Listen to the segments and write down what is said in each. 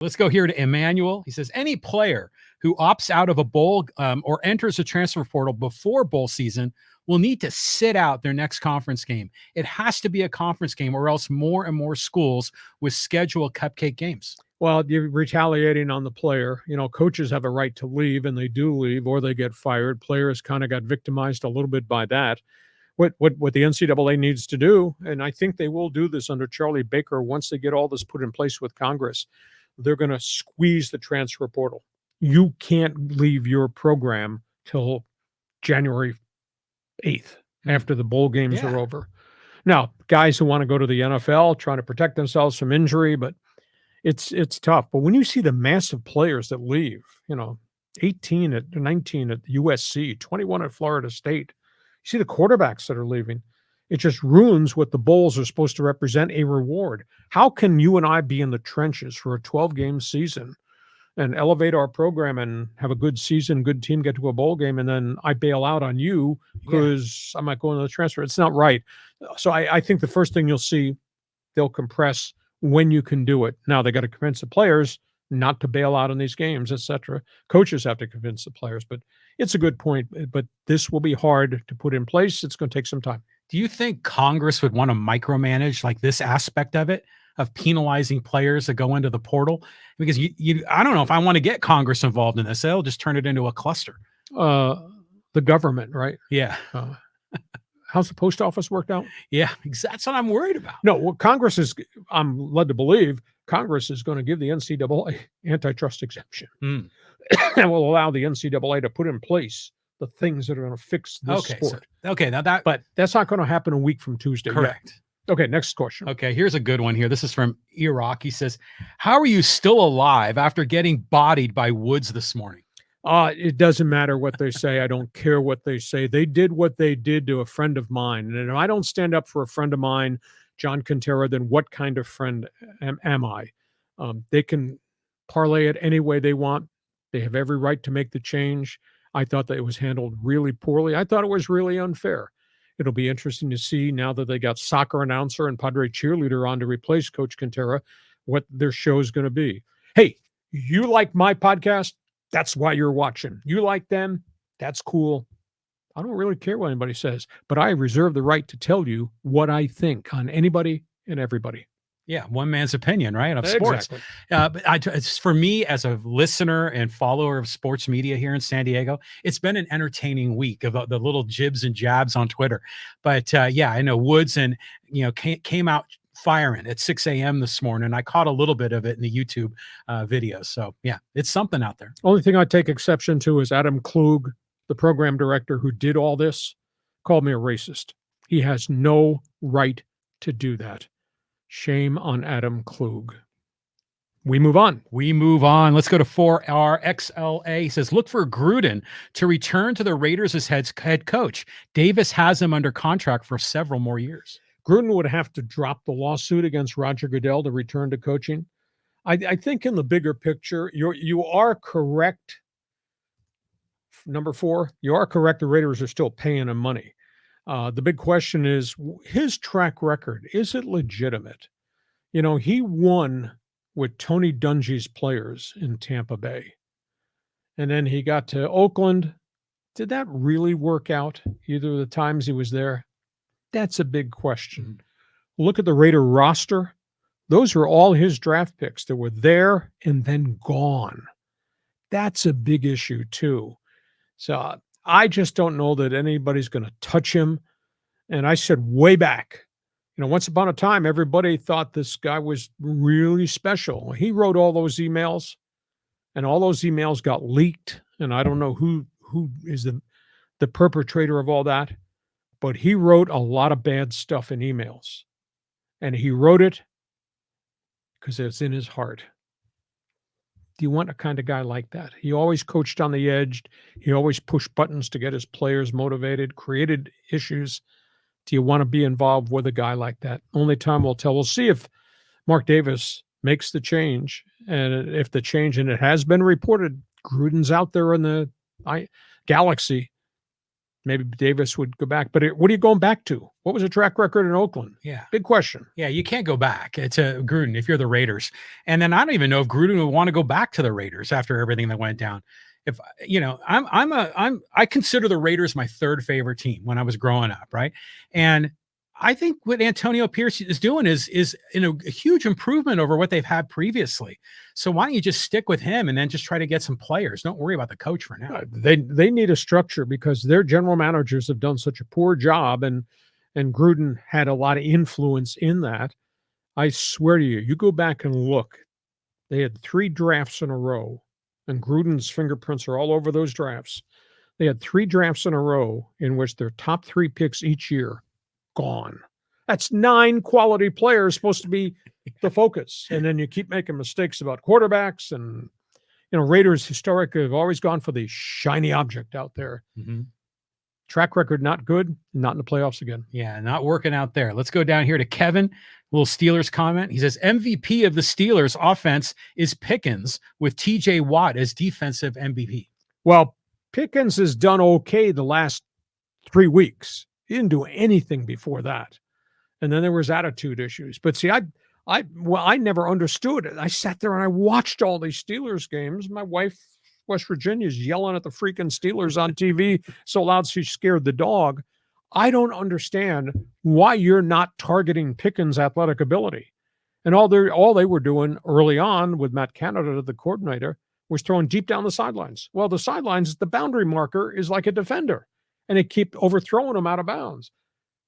Let's go here to Emmanuel. He says, any player who opts out of a bowl or enters a transfer portal before bowl season will need to sit out their next conference game. It has to be a conference game, or else more and more schools will schedule cupcake games. Well, you're retaliating on the player. Coaches have a right to leave, and they do leave, or they get fired. Players kind of got victimized a little bit by that. What the NCAA needs to do, and I think they will do this under Charlie Baker once they get all this put in place with Congress, they're going to squeeze the transfer portal. You can't leave your program till January 8th after the bowl games are over. Now, guys who want to go to the NFL trying to protect themselves from injury, but it's tough. But when you see the massive players that leave, 18 at 19 at USC, 21 at Florida State, you see the quarterbacks that are leaving. It just ruins what the bowls are supposed to represent, a reward. How can you and I be in the trenches for a 12-game season and elevate our program and have a good season, good team, get to a bowl game, and then I bail out on you because I'm not going to the transfer? It's not right. So I think the first thing you'll see, they'll compress when you can do it. Now, they got to convince the players not to bail out on these games, etc. Coaches have to convince the players, but it's a good point. But this will be hard to put in place. It's going to take some time. Do you think Congress would want to micromanage like this aspect of it, of penalizing players that go into the portal? Because I don't know if I want to get Congress involved in this. They'll just turn it into a cluster. The government, right? Yeah. How's the post office worked out? Yeah, that's what I'm worried about. No, what Congress is, I'm led to believe, Congress is going to give the NCAA antitrust exemption. And will allow the NCAA to put in place the things that are going to fix this sport. But that's not going to happen a week from Tuesday. Correct. Yet. Okay, next question. Okay, here's a good one here. This is from Iraq. He says, how are you still alive after getting bodied by Woods this morning? It doesn't matter what they say. I don't care what they say. They did what they did to a friend of mine. And if I don't stand up for a friend of mine, John Kentera, then what kind of friend am I? They can parlay it any way they want. They have every right to make the change. I thought that it was handled really poorly. I thought it was really unfair. It'll be interesting to see now that they got soccer announcer and Padre cheerleader on to replace Coach Kentera, what their show is going to be. Hey, you like my podcast? That's why you're watching. You like them? That's cool. I don't really care what anybody says, but I reserve the right to tell you what I think on anybody and everybody. Yeah, one man's opinion, right, of sports. Exactly. But it's for me as a listener and follower of sports media here in San Diego, it's been an entertaining week of the little jibs and jabs on Twitter. But I know Woods and came out firing at 6 a.m. this morning. I caught a little bit of it in the YouTube videos. So yeah, it's something out there. Only thing I take exception to is Adam Klug, the program director who did all this, called me a racist. He has no right to do that. Shame on Adam Klug. We move on. Let's go to 4RXLA. He says, look for Gruden to return to the Raiders as head coach. Davis has him under contract for several more years. Gruden would have to drop the lawsuit against Roger Goodell to return to coaching. I think in the bigger picture, you are correct. Number 4, you are correct. The Raiders are still paying him money. The big question is his track record. Is it legitimate? He won with Tony Dungy's players in Tampa Bay. And then he got to Oakland. Did that really work out either of the times he was there? That's a big question. Look at the Raider roster. Those are all his draft picks that were there and then gone. That's a big issue too. So I just don't know that anybody's going to touch him. And I said way back, once upon a time, everybody thought this guy was really special. He wrote all those emails, and all those emails got leaked. And I don't know who is the perpetrator of all that, but he wrote a lot of bad stuff in emails. And he wrote it because it's in his heart. Do you want a kind of guy like that? He always coached on the edge. He always pushed buttons to get his players motivated, created issues. Do you want to be involved with a guy like that? Only time will tell. We'll see if Mark Davis makes the change. And if the change, and it has been reported, Gruden's out there in the galaxy. maybe Davis would go back. But what are you going back to? What was the track record in Oakland? Yeah. Big question. Yeah, you can't go back to Gruden if you're the Raiders. And then I don't even know if Gruden would want to go back to the Raiders after everything that went down. If I consider the Raiders my third favorite team when I was growing up, right? And I think what Antonio Pierce is doing is a huge improvement over what they've had previously. So why don't you just stick with him and then just try to get some players? Don't worry about the coach for now. They need a structure because their general managers have done such a poor job, and Gruden had a lot of influence in that. I swear to you, you go back and look, they had 3 drafts in a row, and Gruden's fingerprints are all over those drafts. They had 3 drafts in a row in which their top 3 picks each year gone. That's 9 quality players supposed to be the focus. And then you keep making mistakes about quarterbacks. And, Raiders historically have always gone for the shiny object out there. Mm-hmm. Track record, not good, not in the playoffs again. Yeah, not working out there. Let's go down here to Kevin. Little Steelers comment. He says, MVP of the Steelers offense is Pickens with TJ Watt as defensive MVP. Well, Pickens has done okay the last 3 weeks. He didn't do anything before that. And then there was attitude issues. But see, I never understood it. I sat there and I watched all these Steelers games. My wife, West Virginia, is yelling at the freaking Steelers on TV so loud she scared the dog. I don't understand why you're not targeting Pickens' athletic ability. And all they were doing early on with Matt Canada, the coordinator, was throwing deep down the sidelines. Well, the sidelines, the boundary marker is like a defender, and they keep overthrowing them out of bounds.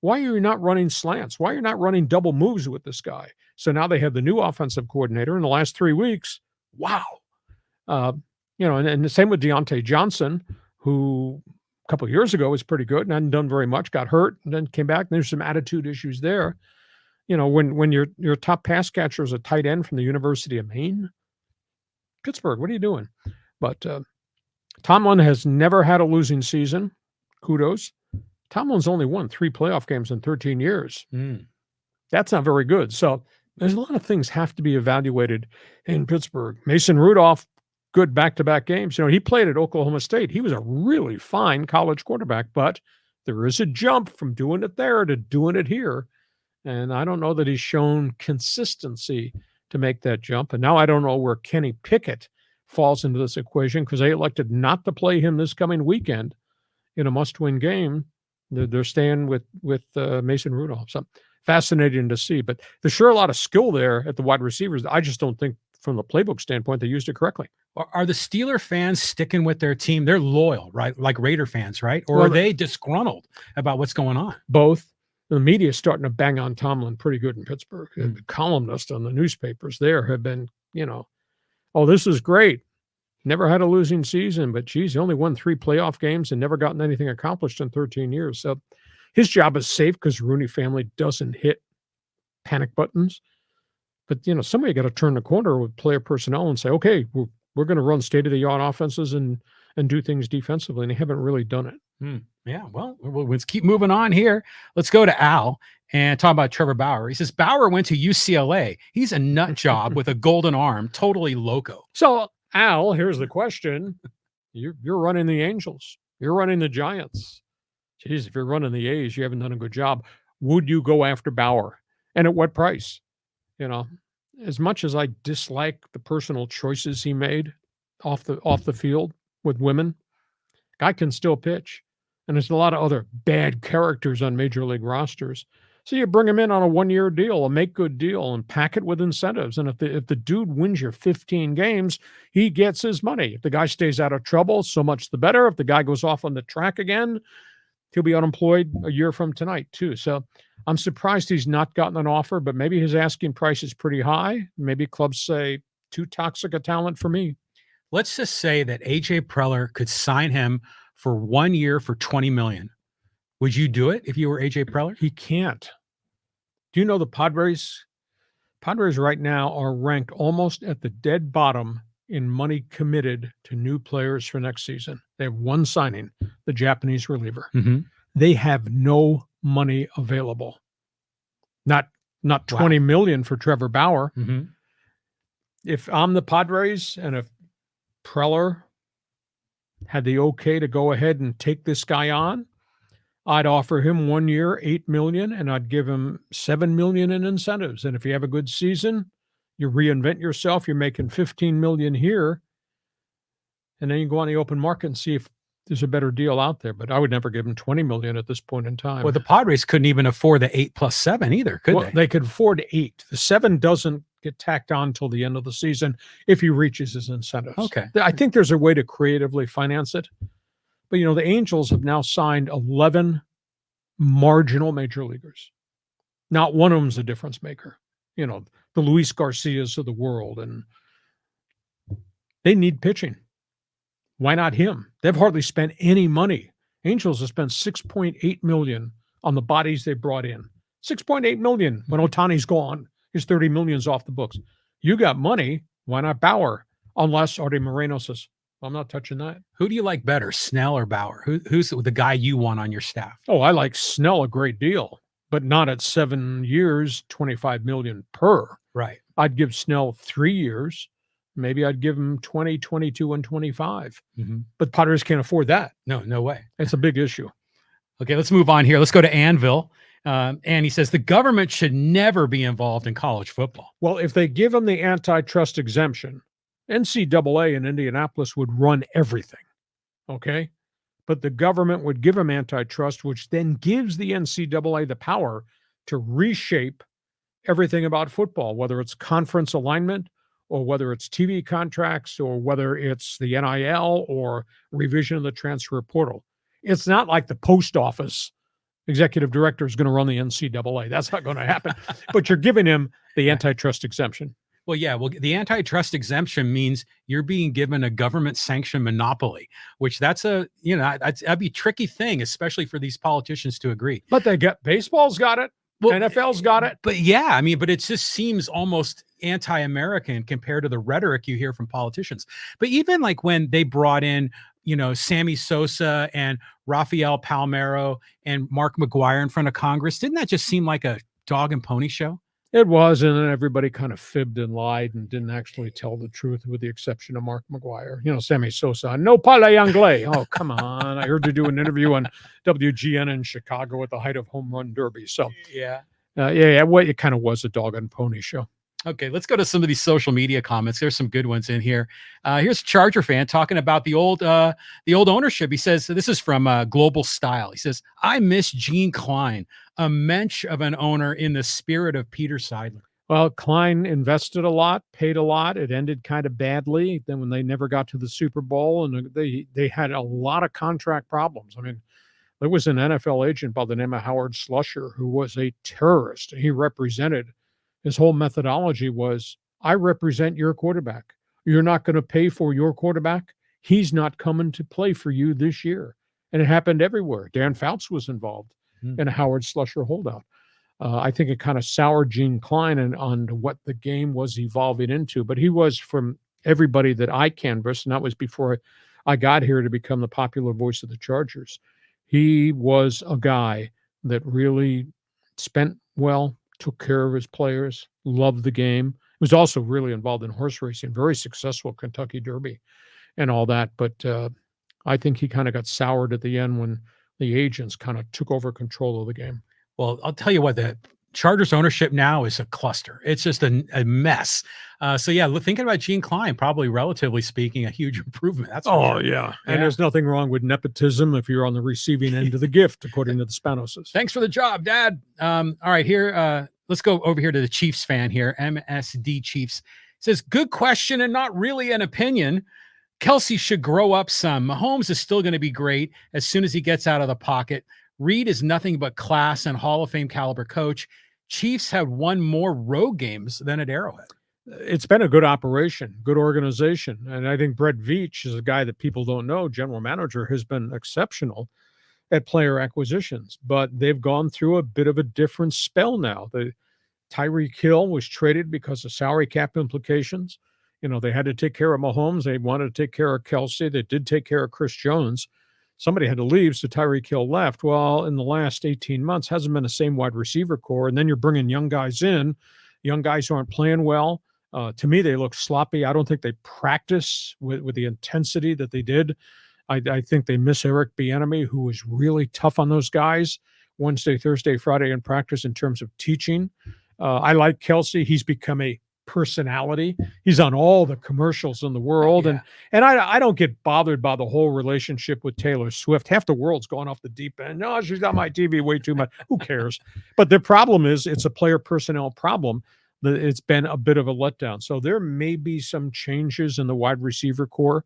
Why are you not running slants? Why are you not running double moves with this guy? So now they have the new offensive coordinator in the last 3 weeks. Wow. And the same with Deontay Johnson, who a couple of years ago was pretty good and hadn't done very much, got hurt, and then came back. And there's some attitude issues there. When your top pass catcher is a tight end from the University of Maine, Pittsburgh, what are you doing? But Tomlin has never had a losing season. Kudos. Tomlin's only won 3 playoff games in 13 years. That's not very good. So there's a lot of things have to be evaluated in Pittsburgh. Mason Rudolph, good back-to-back games. He played at Oklahoma State. He was a really fine college quarterback, but there is a jump from doing it there to doing it here. And I don't know that he's shown consistency to make that jump. And now I don't know where Kenny Pickett falls into this equation because they elected not to play him this coming weekend in a must-win game. They're staying with Mason Rudolph. So fascinating to see. But there's sure a lot of skill there at the wide receivers. I just don't think from the playbook standpoint they used it correctly. Are the Steeler fans sticking with their team? They're loyal, right? Like Raider fans, right? Or are they disgruntled about what's going on? Both. The media is starting to bang on Tomlin pretty good in Pittsburgh. The columnists on the newspapers there have been, oh, this is great. Never had a losing season, but geez, he only won 3 playoff games and never gotten anything accomplished in 13 years. So his job is safe because Rooney family doesn't hit panic buttons. But, somebody got to turn the corner with player personnel and say, okay, we're going to run state-of-the-art offenses and do things defensively, and they haven't really done it. Yeah, well, let's keep moving on here. Let's go to Al and talk about Trevor Bauer. He says, Bauer went to UCLA. He's a nut job with a golden arm, totally loco. So, Al, here's the question. You're running the Angels. You're running the Giants. Geez, if you're running the A's, you haven't done a good job. Would you go after Bauer? And at what price? As much as I dislike the personal choices he made off the field with women, guy can still pitch. And there's a lot of other bad characters on major league rosters. So you bring him in on a 1-year deal, a make-good deal, and pack it with incentives. And if the dude wins your 15 games, he gets his money. If the guy stays out of trouble, so much the better. If the guy goes off on the track again, he'll be unemployed a year from tonight, too. So I'm surprised he's not gotten an offer, but maybe his asking price is pretty high. Maybe clubs say, too toxic a talent for me. Let's just say that A.J. Preller could sign him for 1 year for $20 million. Would you do it if you were A.J. Preller? He can't. Do you know the Padres? Padres right now are ranked almost at the dead bottom in money committed to new players for next season. They have one signing, the Japanese reliever. They have no money available. Not $20 million for Trevor Bauer. If I'm the Padres and if Preller had the okay to go ahead and take this guy on, I'd offer him 1 year, 8 million, and I'd give him 7 million in incentives. And if you have a good season, you reinvent yourself, you're making 15 million here, and then you go on the open market and see if there's a better deal out there. But I would never give him 20 million at this point in time. Well, the Padres couldn't even afford the 8+7 either, could Well, they? they could afford 8. The 7 doesn't get tacked on till the end of the season if he reaches his incentives. Okay. I think there's a way to creatively finance it. But, the Angels have now signed 11 marginal major leaguers. Not one of them's a difference maker. The Luis Garcias of the world, and they need pitching. Why not him? They've hardly spent any money. Angels have spent $6.8 million on the bodies they brought in. $6.8 million when Ohtani's gone. His $30 million's off the books. You got money. Why not Bauer? Unless Arte Moreno says, I'm not touching that. Who do you like better, Snell or Bauer? Who's the guy you want on your staff? Oh, I like Snell a great deal, but not at 7 years, 25 million per. Right. I'd give Snell 3 years. Maybe I'd give him 20, 22, and 25. Mm-hmm. But Padres can't afford that. No way. It's a big issue. Okay, let's move on here. Let's go to Anvil. And he says the government should never be involved in college football. Well, if they give him the antitrust exemption, NCAA in Indianapolis would run everything, okay? But the government would give him antitrust, which then gives the NCAA the power to reshape everything about football, whether it's conference alignment or whether it's TV contracts or whether it's the NIL or revision of the transfer portal. It's not like the post office executive director is going to run the NCAA. That's not going to happen. But you're giving him the antitrust exemption. Well, yeah. Well, the antitrust exemption means you're being given a government-sanctioned monopoly, which that'd be a tricky thing, especially for these politicians to agree. But baseball's got it. Well, NFL's got it. But yeah, but it just seems almost anti-American compared to the rhetoric you hear from politicians. But even like when they brought in, Sammy Sosa and Rafael Palmeiro and Mark McGuire in front of Congress, didn't that just seem like a dog and pony show? It was, and then everybody kind of fibbed and lied and didn't actually tell the truth, with the exception of Mark McGuire. Sammy Sosa, no parle anglais. Oh, come on. I heard you do an interview on WGN in Chicago at the height of home run derby. So, well, it kind of was a dog and pony show. Okay, let's go to some of these social media comments. There's some good ones in here. Here's a Charger fan talking about the old ownership. He says, this is from Global Style. He says, I miss Gene Klein, a mensch of an owner in the spirit of Peter Seidler. Well, Klein invested a lot, paid a lot. It ended kind of badly. Then when they never got to the Super Bowl, and they had a lot of contract problems. There was an NFL agent by the name of Howard Slusher who was a terrorist. He represented. His whole methodology was, I represent your quarterback. You're not going to pay for your quarterback. He's not coming to play for you this year. And it happened everywhere. Dan Fouts was involved in a Howard Slusher holdout. I think it kind of soured Gene Klein on what the game was evolving into. But he was, from everybody that I canvassed, and that was before I got here to become the popular voice of the Chargers, he was a guy that really spent well, took care of his players, loved the game. He was also really involved in horse racing, very successful Kentucky Derby and all that. But I think he kind of got soured at the end when the agents kind of took over control of the game. Well, I'll tell you what, the Chargers ownership now is a cluster. It's just a mess. Thinking about Gene Klein, probably relatively speaking, a huge improvement. That's sure. Yeah. And there's nothing wrong with nepotism if you're on the receiving end of the gift, according to the Spanoses. Thanks for the job, Dad. All right, here, let's go over here to the Chiefs fan here. MSD Chiefs says, good question and not really an opinion. Kelsey should grow up some. Mahomes is still going to be great as soon as he gets out of the pocket. Reed is nothing but class and Hall of Fame caliber coach. Chiefs have won more road games than at Arrowhead. It's been a good operation, good organization. And I think Brett Veach is a guy that people don't know. General manager has been exceptional at player acquisitions, but they've gone through a bit of a different spell now. Tyreek Hill was traded because of salary cap implications. They had to take care of Mahomes. They wanted to take care of Kelsey. They did take care of Chris Jones. Somebody had to leave, so Tyreek Hill left. Well, in the last 18 months, hasn't been the same wide receiver core. And then you're bringing young guys in, young guys who aren't playing well. To me, they look sloppy. I don't think they practice with the intensity that they did I think they miss Eric Bieniemy, who was really tough on those guys Wednesday, Thursday, Friday in practice in terms of teaching. I like Kelsey. He's become a personality. He's on all the commercials in the world, Yeah. and I don't get bothered by the whole relationship with Taylor Swift. Half the world's gone off the deep end. No, she's on my TV way too much. Who cares? But the problem is, it's a player personnel problem. That it's been a bit of a letdown. So there may be some changes in the wide receiver core,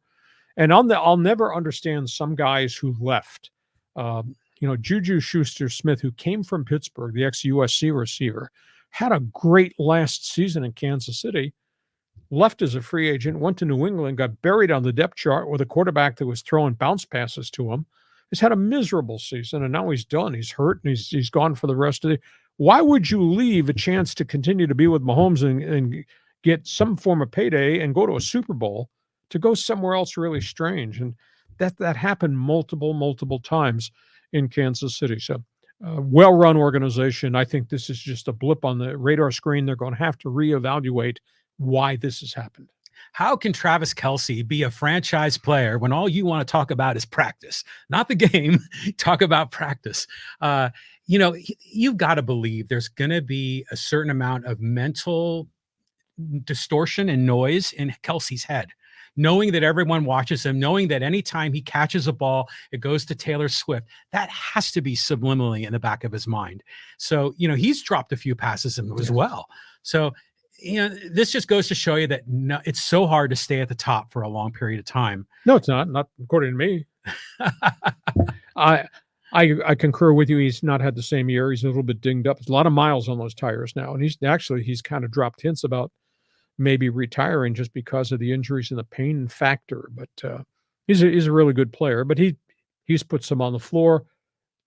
and I'll never understand some guys who left. Juju Schuster-Smith, who came from Pittsburgh, the ex-USC receiver, had a great last season in Kansas City, left as a free agent, went to New England, got buried on the depth chart with a quarterback that was throwing bounce passes to him. He's had a miserable season, and now he's done. He's hurt, and he's gone for the rest of the. Why would you leave a chance to continue to be with Mahomes and get some form of payday and go to a Super Bowl to go somewhere else really strange? And that happened multiple times in Kansas City. So well-run organization. I think this is just a blip on the radar screen. They're going to have to reevaluate why this has happened. How can Travis Kelce be a franchise player when all you want to talk about is practice, not the game? Talk about practice. You've got to believe there's going to be a certain amount of mental distortion and noise in Kelce's head, knowing that everyone watches him, knowing that anytime he catches a ball, it goes to Taylor Swift. That has to be subliminally in the back of his mind. So, he's dropped a few passes as well. So, this just goes to show you that it's so hard to stay at the top for a long period of time. No, it's not according to me. I concur with you. He's not had the same year. He's a little bit dinged up. There's a lot of miles on those tires now. And he's kind of dropped hints about maybe retiring just because of the injuries and the pain factor. But he's a really good player. But he's put some on the floor,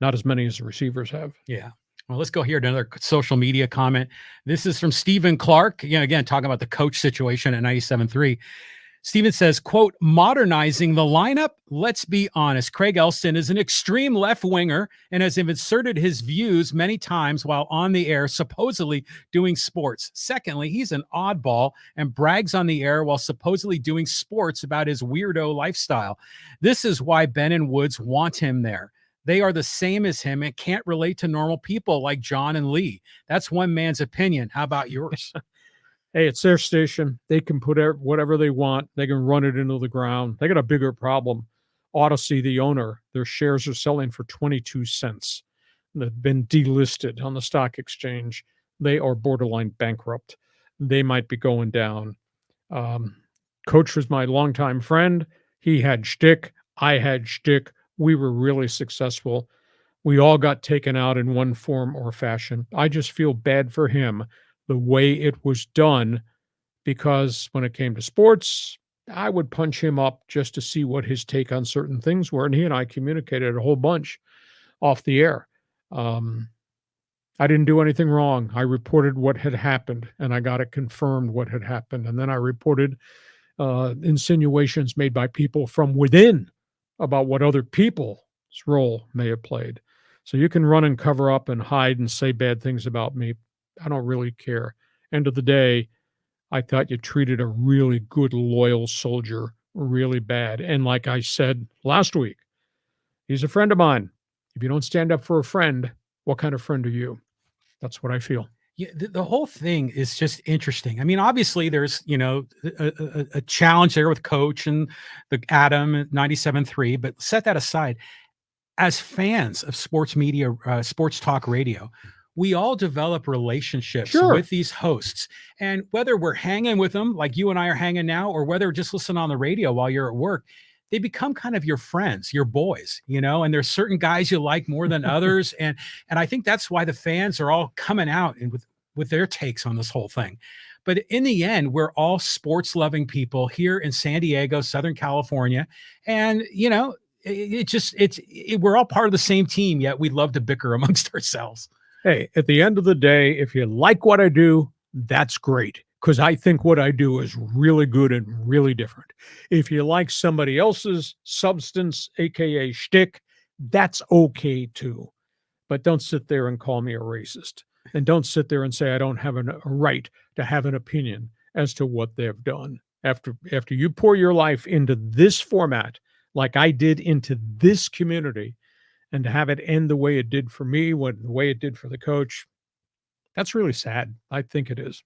not as many as the receivers have. Yeah. Well, let's go here to another social media comment. This is from Stephen Clark. Again, talking about the coach situation at 97.3. Stephen says, quote, modernizing the lineup. Let's be honest. Craig Elston is an extreme left winger and has inserted his views many times while on the air, supposedly doing sports. Secondly, he's an oddball and brags on the air while supposedly doing sports about his weirdo lifestyle. This is why Ben and Woods want him there. They are the same as him and can't relate to normal people like John and Lee. That's one man's opinion. How about yours? Hey, it's their station. They can put whatever they want. They can run it into the ground. They got a bigger problem. Odyssey, the owner, their shares are selling for 22 cents. They've been delisted on the stock exchange. They are borderline bankrupt. They might be going down. Coach was my longtime friend. He had shtick. I had shtick. We were really successful. We all got taken out in one form or fashion. I just feel bad for him, the way it was done, because when it came to sports, I would punch him up just to see what his take on certain things were. And he and I communicated a whole bunch off the air. I didn't do anything wrong. I reported what had happened, and I got it confirmed what had happened. And then I reported insinuations made by people from within about what other people's role may have played. So you can run and cover up and hide and say bad things about me. I don't really care. End of the day, I thought you treated a really good, loyal soldier really bad. And like I said last week, he's a friend of mine. If you don't stand up for a friend, what kind of friend are you? That's what I feel. Yeah, the whole thing is just interesting. I mean, obviously, there's a challenge there with Coach and the Adam at 97.3, but set that aside. As fans of sports media, sports talk radio, we all develop relationships with these hosts, and whether we're hanging with them like you and I are hanging now, or whether just listen on the radio while you're at work, they become kind of your friends, your boys, and there's certain guys you like more than others. And I think that's why the fans are all coming out and with their takes on this whole thing. But in the end, we're all sports loving people here in San Diego, Southern California. And, we're all part of the same team, yet we love to bicker amongst ourselves. Hey, at the end of the day, if you like what I do, that's great, because I think what I do is really good and really different. If you like somebody else's substance, aka shtick, that's okay too. But don't sit there and call me a racist. And don't sit there and say I don't have a right to have an opinion as to what they've done. After you pour your life into this format like I did into this community, and to have it end the way it did for me, the way it did for the coach, that's really sad. I think it is.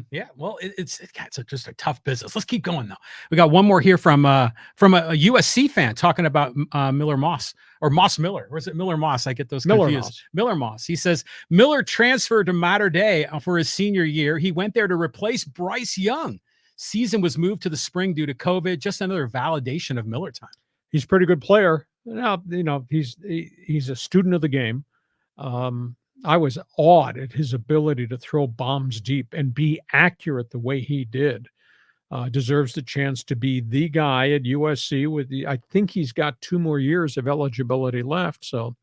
Yeah, well, it's just a tough business. Let's keep going though. We got one more here from a USC fan talking about Miller Moss or Moss Miller, or is it Miller Moss? I get those Miller confused. Moss. Miller Moss. He says Miller transferred to Mater Dei for his senior year. He went there to replace Bryce Young. Season was moved to the spring due to COVID. Just another validation of Miller time. He's a pretty good player. Now, he's a student of the game. I was awed at his ability to throw bombs deep and be accurate the way he did. Deserves the chance to be the guy at USC I think he's got 2 more years of eligibility left. So,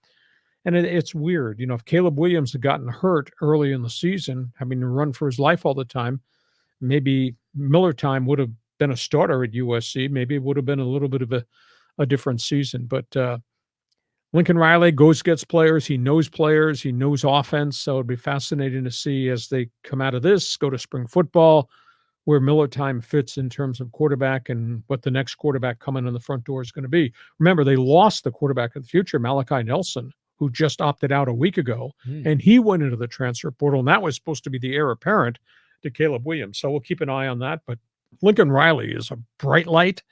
and it's weird, if Caleb Williams had gotten hurt early in the season, having to run for his life all the time, maybe Miller time would have been a starter at USC. Maybe it would have been a little bit of a different season, but Lincoln Riley gets players. He knows offense. So it'd be fascinating to see as they come out of this, go to spring football, where Miller time fits in terms of quarterback and what the next quarterback coming in the front door is going to be. Remember, they lost the quarterback of the future, Malachi Nelson, who just opted out a week ago, and he went into the transfer portal, and that was supposed to be the heir apparent to Caleb Williams. So we'll keep an eye on that. But Lincoln Riley is a bright light,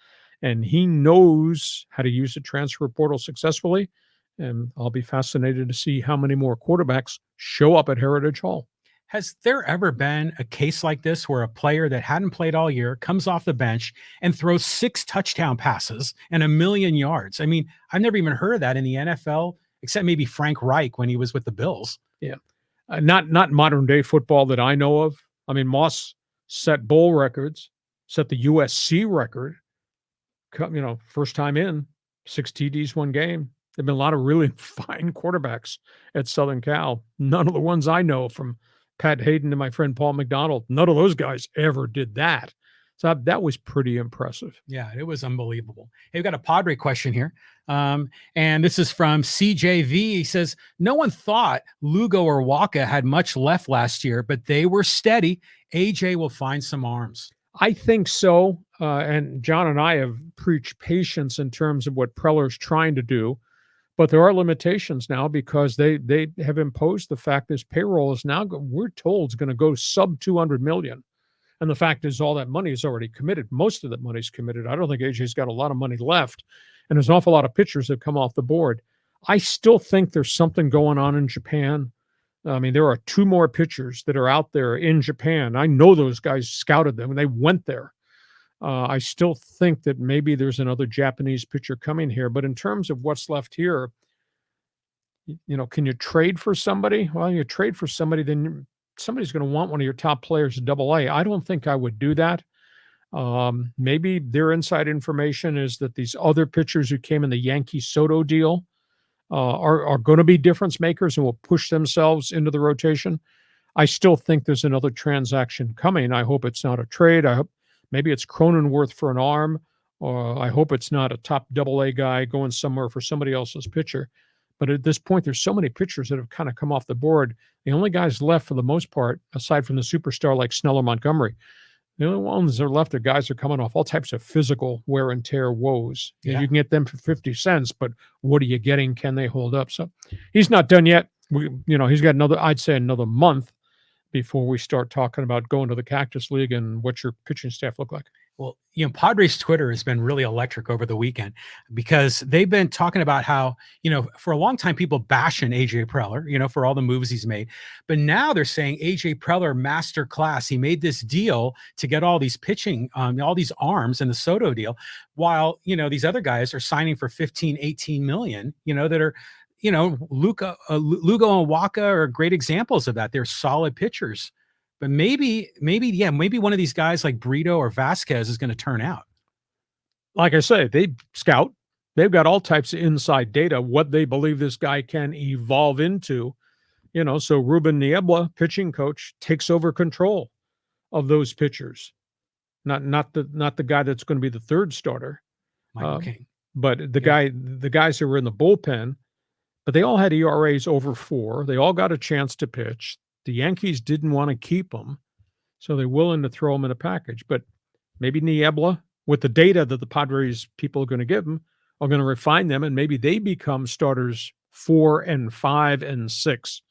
and he knows how to use the transfer portal successfully. And I'll be fascinated to see how many more quarterbacks show up at Heritage Hall. Has there ever been a case like this where a player that hadn't played all year comes off the bench and throws 6 touchdown passes and 1,000,000 yards? I mean, I've never even heard of that in the NFL, except maybe Frank Reich when he was with the Bills. Yeah. Not modern day football that I know of. I mean, Moss set bowl records, set the USC record, first time in, 6 TDs, 1 game. There've been a lot of really fine quarterbacks at Southern Cal. None of the ones I know, from Pat Hayden to my friend Paul McDonald, none of those guys ever did that. So that was pretty impressive. Yeah, it was unbelievable. Hey, we've got a Padre question here. And this is from CJV. He says, no one thought Lugo or Waka had much left last year, but they were steady. AJ will find some arms. I think so. And John and I have preached patience in terms of what Preller's trying to do. But there are limitations now because they have imposed the fact this payroll is now, we're told, is going to go sub 200 million. And the fact is all that money is already committed. Most of that money is committed. I don't think AJ's got a lot of money left. And there's an awful lot of pitchers that come off the board. I still think there's something going on in Japan. I mean, there are 2 more pitchers that are out there in Japan. I know those guys scouted them and they went there. I still think that maybe there's another Japanese pitcher coming here. But in terms of what's left here, can you trade for somebody? Well, you trade for somebody, then somebody's going to want one of your top players at AA. I don't think I would do that. Maybe their inside information is that these other pitchers who came in the Yankee Soto deal are going to be difference makers and will push themselves into the rotation. I still think there's another transaction coming. I hope it's not a trade. I hope maybe it's Cronenworth for an arm, or I hope it's not a top AA guy going somewhere for somebody else's pitcher. But at this point, there's so many pitchers that have kind of come off the board. The only guys left for the most part, aside from the superstar like Snell or Montgomery, the only ones that are left are guys that are coming off all types of physical wear and tear woes. Yeah. You can get them for 50 cents, but what are you getting? Can they hold up? So he's not done yet. He's got another month before we start talking about going to the Cactus League and what your pitching staff look like. Well, Padres Twitter has been really electric over the weekend because they've been talking about how, for a long time, people bashing AJ Preller, for all the moves he's made. But now they're saying AJ Preller master class. He made this deal to get all these pitching, all these arms in the Soto deal, while, these other guys are signing for 15, 18 million, that are, Lugo and Waka are great examples of that. They're solid pitchers. But maybe one of these guys like Brito or Vasquez is going to turn out. Like I say, they scout. They've got all types of inside data, what they believe this guy can evolve into. So Ruben Niebla, pitching coach, takes over control of those pitchers. Not the guy that's going to be the third starter. Michael King. But the guys who were in the bullpen, but they all had ERAs over 4. They all got a chance to pitch. The Yankees didn't want to keep them, so they're willing to throw them in a package. But maybe Niebla, with the data that the Padres people are going to give him, are going to refine them, and maybe they become starters 4 and 5 and 6.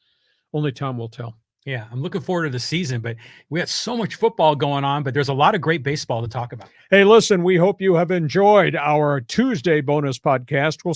Only time will tell. Yeah, I'm looking forward to the season, but we got so much football going on, but there's a lot of great baseball to talk about. Hey, listen, we hope you have enjoyed our Tuesday bonus podcast. We'll